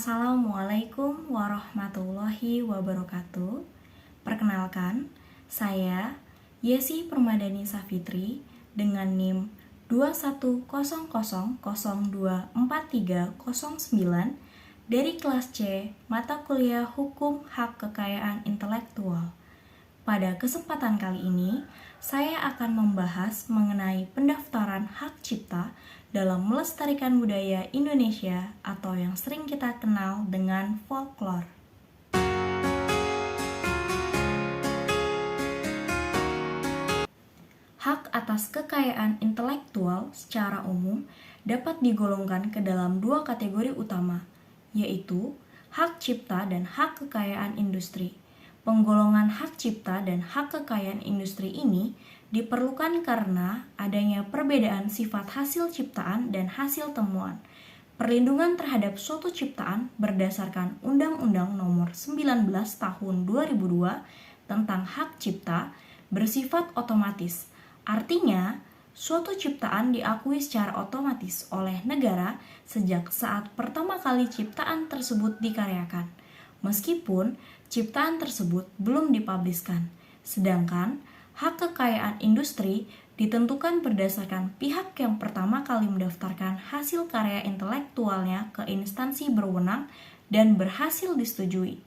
Assalamualaikum warahmatullahi wabarakatuh. Perkenalkan, saya Yesi Permadani Safitri dengan NIM 21000024309 dari kelas C mata kuliah Hukum Hak Kekayaan Intelektual. Pada kesempatan kali ini, saya akan membahas mengenai pendaftaran hak cipta dalam melestarikan budaya Indonesia atau yang sering kita kenal dengan folklore. Hak atas kekayaan intelektual secara umum dapat digolongkan ke dalam dua kategori utama, yaitu hak cipta dan hak kekayaan industri. Penggolongan hak cipta dan hak kekayaan industri ini diperlukan karena adanya perbedaan sifat hasil ciptaan dan hasil temuan. Perlindungan terhadap suatu ciptaan berdasarkan Undang-Undang Nomor 19 Tahun 2002 tentang hak cipta bersifat otomatis. Artinya, suatu ciptaan diakui secara otomatis oleh negara sejak saat pertama kali ciptaan tersebut dikaryakan, meskipun ciptaan tersebut belum dipubliskan. Sedangkan hak kekayaan industri ditentukan berdasarkan pihak yang pertama kali mendaftarkan hasil karya intelektualnya ke instansi berwenang dan berhasil disetujui.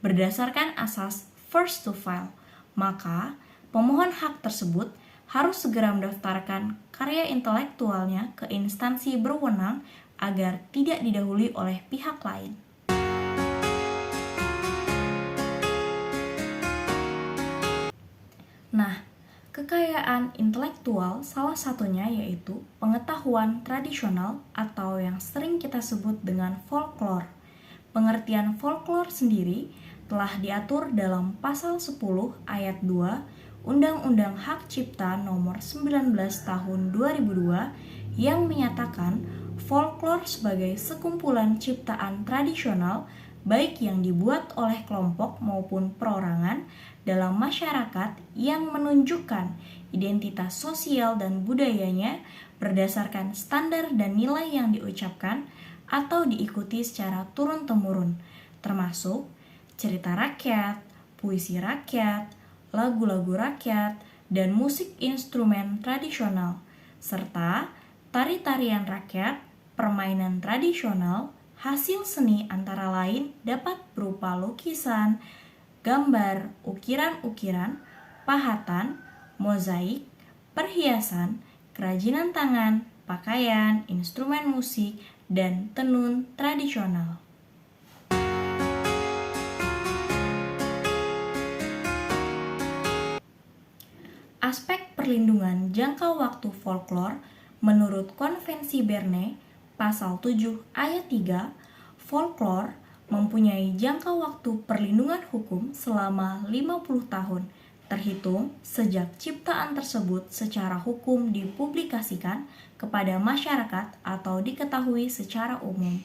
Berdasarkan asas first to file, maka pemohon hak tersebut harus segera mendaftarkan karya intelektualnya ke instansi berwenang agar tidak didahului oleh pihak lain. Nah, kekayaan intelektual salah satunya yaitu pengetahuan tradisional atau yang sering kita sebut dengan folklore. Pengertian folklore sendiri telah diatur dalam pasal 10 ayat 2 Undang-Undang Hak Cipta Nomor 19 Tahun 2002 yang menyatakan folklore sebagai sekumpulan ciptaan tradisional baik yang dibuat oleh kelompok maupun perorangan dalam masyarakat yang menunjukkan identitas sosial dan budayanya berdasarkan standar dan nilai yang diucapkan atau diikuti secara turun-temurun, termasuk cerita rakyat, puisi rakyat, lagu-lagu rakyat, dan musik instrumen tradisional, serta tari-tarian rakyat, permainan tradisional. Hasil seni antara lain dapat berupa lukisan, gambar, ukiran-ukiran, pahatan, mozaik, perhiasan, kerajinan tangan, pakaian, instrumen musik, dan tenun tradisional. Aspek perlindungan jangka waktu folklore menurut Konvensi Berne Pasal 7 ayat 3, folklore mempunyai jangka waktu perlindungan hukum selama 50 tahun, terhitung sejak ciptaan tersebut secara hukum dipublikasikan kepada masyarakat atau diketahui secara umum.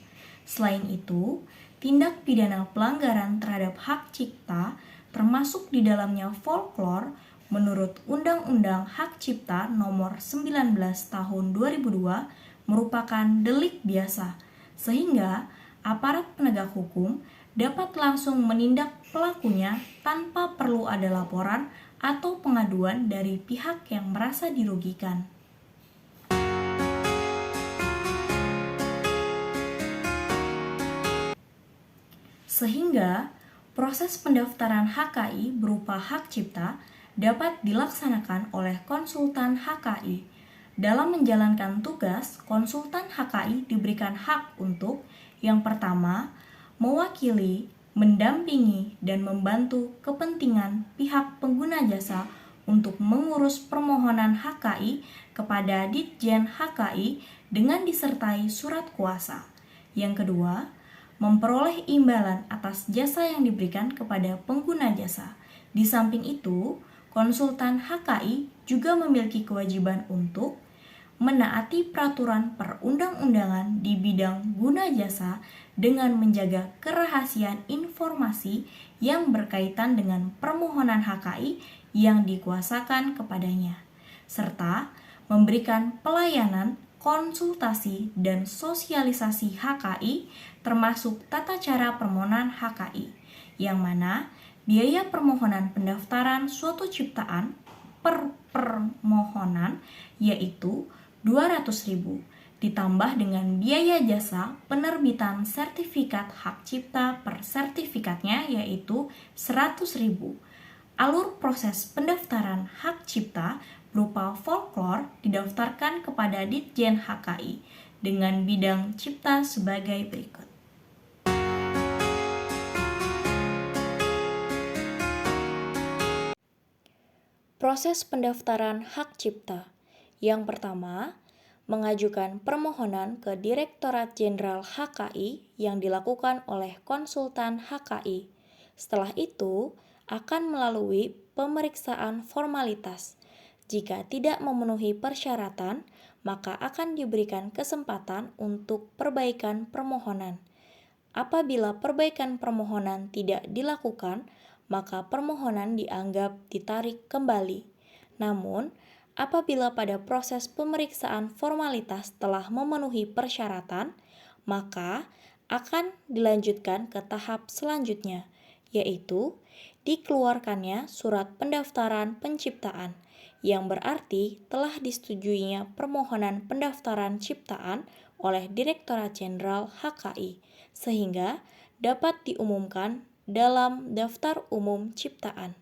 Selain itu, tindak pidana pelanggaran terhadap hak cipta termasuk di dalamnya folklore menurut Undang-Undang Hak Cipta Nomor 19 Tahun 2002 merupakan delik biasa, sehingga aparat penegak hukum dapat langsung menindak pelakunya tanpa perlu ada laporan atau pengaduan dari pihak yang merasa dirugikan. Sehingga proses pendaftaran HKI berupa hak cipta dapat dilaksanakan oleh konsultan HKI. Dalam menjalankan tugas, konsultan HKI diberikan hak untuk yang pertama, mewakili, mendampingi, dan membantu kepentingan pihak pengguna jasa untuk mengurus permohonan HKI kepada Ditjen HKI dengan disertai surat kuasa. Yang kedua, memperoleh imbalan atas jasa yang diberikan kepada pengguna jasa. Di samping itu, konsultan HKI juga memiliki kewajiban untuk menaati peraturan perundang-undangan di bidang guna jasa dengan menjaga kerahasiaan informasi yang berkaitan dengan permohonan HKI yang dikuasakan kepadanya, serta memberikan pelayanan konsultasi dan sosialisasi HKI, termasuk tata cara permohonan HKI, yang mana biaya permohonan pendaftaran suatu ciptaan per permohonan yaitu 200.000, ditambah dengan biaya jasa penerbitan sertifikat hak cipta per sertifikatnya yaitu 100.000. Alur proses pendaftaran hak cipta berupa folklore didaftarkan kepada Ditjen HKI dengan bidang cipta sebagai berikut. Proses pendaftaran hak cipta. Yang pertama, mengajukan permohonan ke Direktorat Jenderal HKI yang dilakukan oleh konsultan HKI. Setelah itu, akan melalui pemeriksaan formalitas. Jika tidak memenuhi persyaratan, maka akan diberikan kesempatan untuk perbaikan permohonan. Apabila perbaikan permohonan tidak dilakukan, maka permohonan dianggap ditarik kembali. Namun, apabila pada proses pemeriksaan formalitas telah memenuhi persyaratan, maka akan dilanjutkan ke tahap selanjutnya, yaitu dikeluarkannya surat pendaftaran penciptaan, yang berarti telah disetujuinya permohonan pendaftaran ciptaan oleh Direktorat Jenderal HKI, sehingga dapat diumumkan dalam daftar umum ciptaan.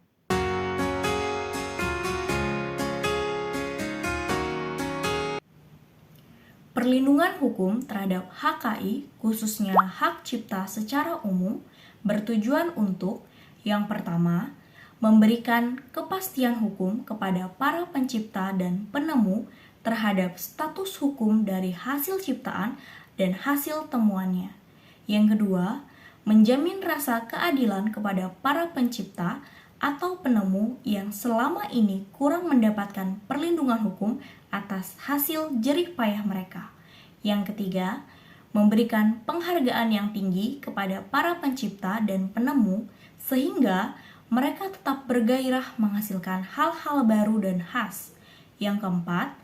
Perlindungan hukum terhadap HKI, khususnya hak cipta secara umum, bertujuan untuk yang pertama, memberikan kepastian hukum kepada para pencipta dan penemu terhadap status hukum dari hasil ciptaan dan hasil temuannya. Yang kedua, menjamin rasa keadilan kepada para pencipta atau penemu yang selama ini kurang mendapatkan perlindungan hukum atas hasil jerih payah mereka. Yang ketiga, memberikan penghargaan yang tinggi kepada para pencipta dan penemu sehingga mereka tetap bergairah menghasilkan hal-hal baru dan khas. Yang keempat,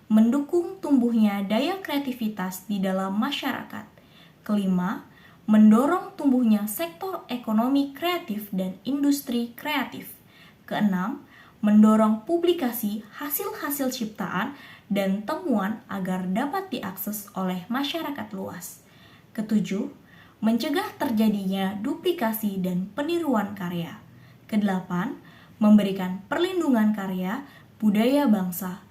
mendukung tumbuhnya daya kreativitas di dalam masyarakat. Kelima, mendorong tumbuhnya sektor ekonomi kreatif dan industri kreatif. Keenam, mendorong publikasi hasil-hasil ciptaan dan temuan agar dapat diakses oleh masyarakat luas. Ketujuh, mencegah terjadinya duplikasi dan peniruan karya. Kedelapan, memberikan perlindungan karya budaya bangsa.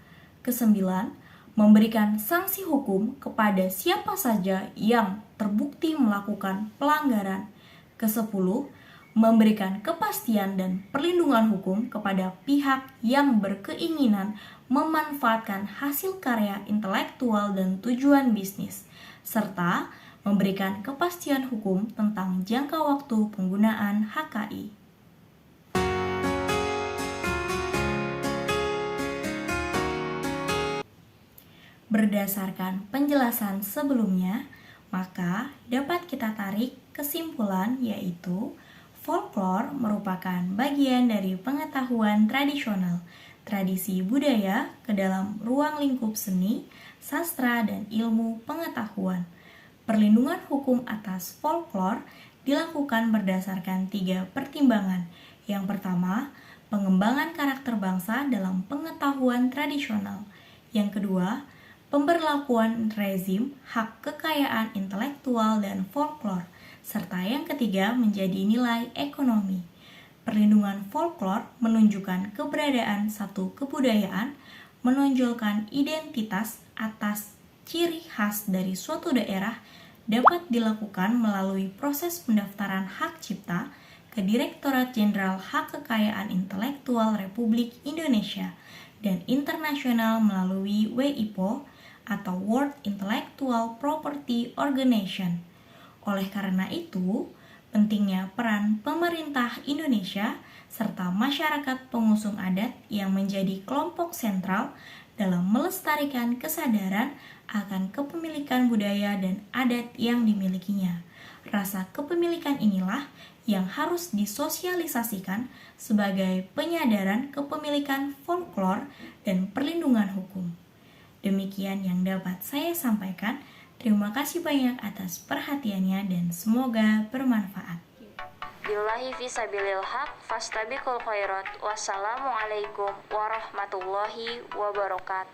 Kesembilan, memberikan sanksi hukum kepada siapa saja yang terbukti melakukan pelanggaran. Kesepuluh, memberikan kepastian dan perlindungan hukum kepada pihak yang berkeinginan memanfaatkan hasil karya intelektual dan tujuan bisnis, serta memberikan kepastian hukum tentang jangka waktu penggunaan HKI. Berdasarkan penjelasan sebelumnya, maka dapat kita tarik kesimpulan yaitu folklore merupakan bagian dari pengetahuan tradisional, tradisi budaya ke dalam ruang lingkup seni, sastra, dan ilmu pengetahuan. Perlindungan hukum atas folklore dilakukan berdasarkan 3 pertimbangan. Yang pertama, pengembangan karakter bangsa dalam pengetahuan tradisional. Yang kedua, pemberlakuan rezim hak kekayaan intelektual dan folklore. Serta yang ketiga menjadi nilai ekonomi. Perlindungan folklore menunjukkan keberadaan satu kebudayaan, menonjolkan identitas atas ciri khas dari suatu daerah dapat dilakukan melalui proses pendaftaran hak cipta ke Direktorat Jenderal Hak Kekayaan Intelektual Republik Indonesia dan internasional melalui WIPO atau World Intellectual Property Organization. Oleh karena itu, pentingnya peran pemerintah Indonesia serta masyarakat pengusung adat yang menjadi kelompok sentral dalam melestarikan kesadaran akan kepemilikan budaya dan adat yang dimilikinya. Rasa kepemilikan inilah yang harus disosialisasikan sebagai penyadaran kepemilikan folklore dan perlindungan hukum. Demikian yang dapat saya sampaikan. Terima kasih banyak atas perhatiannya dan semoga bermanfaat. Billahi fisabilil haq fastabiqul khairat. Wassalamualaikum warahmatullahi wabarakatuh.